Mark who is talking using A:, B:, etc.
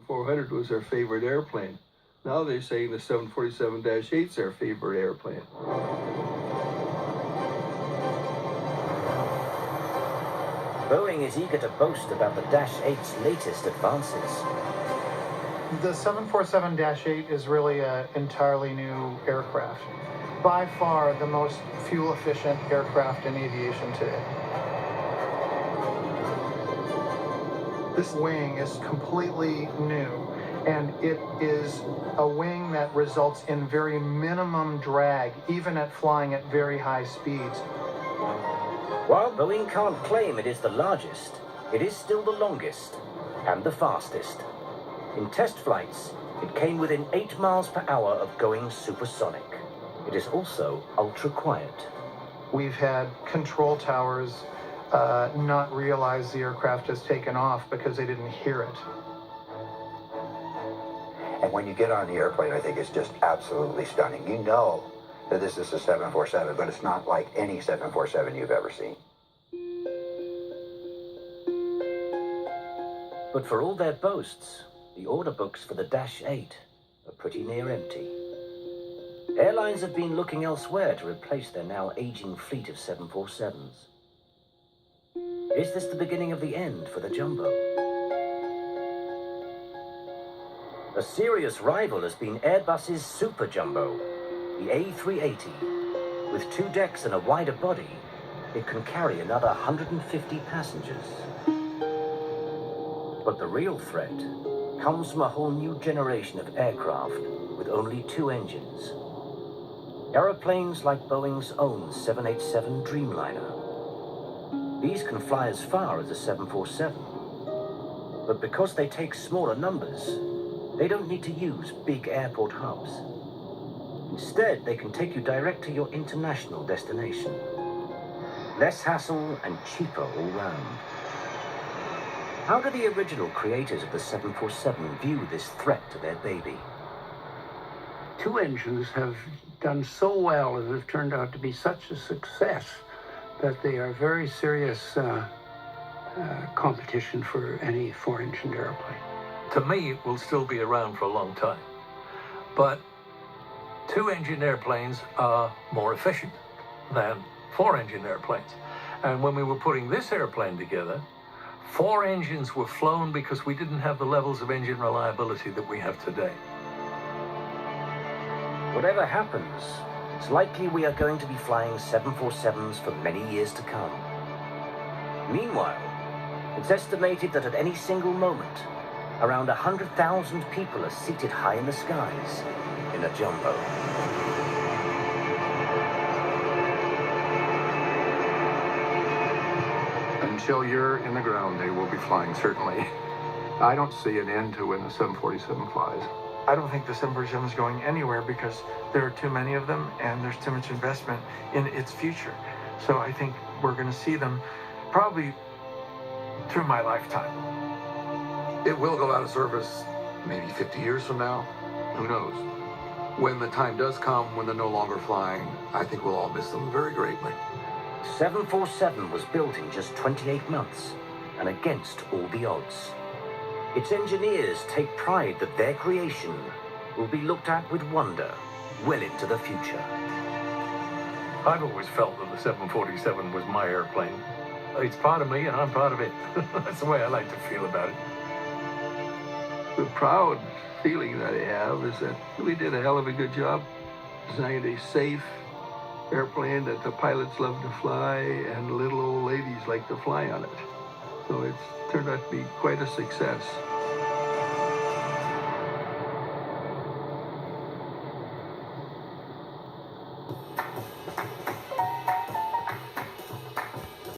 A: 400 was their favorite airplane. Now they're saying the 747-8 is their favorite airplane.
B: Boeing is eager to boast about the Dash 8's latest advances.
C: The 747-8 is really an entirely new aircraft. By far the most fuel-efficient aircraft in aviation today. This wing is completely new, and it is a wing that results in very minimum drag, even at flying at very high speeds.
B: While Boeing can't claim it is the largest, it is still the longest and the fastest. In test flights, it came within 8 miles per hour of going supersonic. It is also ultra-quiet.
C: We've had control towers not realize the aircraft has taken off because they didn't hear it.
D: And when you get on the airplane, I think it's just absolutely stunning. You know that this is a 747, but it's not like any 747 you've ever seen.
B: But for all their boasts, the order books for the Dash 8 are pretty near empty. Airlines have been looking elsewhere to replace their now aging fleet of 747s. Is this the beginning of the end for the Jumbo? A serious rival has been Airbus's Super Jumbo, the A380. With 2 decks and a wider body, it can carry another 150 passengers. But the real threat comes from a whole new generation of aircraft with only 2 engines. Aeroplanes like Boeing's own 787 Dreamliner. These can fly as far as a 747. But because they take smaller numbers, they don't need to use big airport hubs. Instead, they can take you direct to your international destination. Less hassle and cheaper all round. How do the original creators of the 747 view this threat to their baby?
E: 2 engines have done so well and have turned out to be such a success that they are very serious competition for any 4-engined airplane.
F: To me, it will still be around for a long time. But 2-engine airplanes are more efficient than 4-engine airplanes. And when we were putting this airplane together, 4 engines were flown because we didn't have the levels of engine reliability that we have today.
B: Whatever happens, it's likely we are going to be flying 747s for many years to come. Meanwhile, it's estimated that at any single moment, around 100,000 people are seated high in the skies in a Jumbo.
G: Until you're in the ground, they will be flying, certainly. I don't see an end to when the 747 flies.
C: I don't think the 747 is going anywhere because there are too many of them and there's too much investment in its future. So I think we're going to see them probably through my lifetime.
G: It will go out of service maybe 50 years from now. Who knows? When the time does come, when they're no longer flying, I think we'll all miss them very greatly.
B: 747 was built in just 28 months and against all the odds. Its engineers take pride that their creation will be looked at with wonder well into the future.
F: I've always felt that the 747 was my airplane. It's part of me and I'm part of it. That's the way I like to feel about it.
A: The proud feeling that I have is that we did a hell of a good job. Designed a safe airplane that the pilots love to fly and little old ladies like to fly on it. So it's turned out to be quite a success.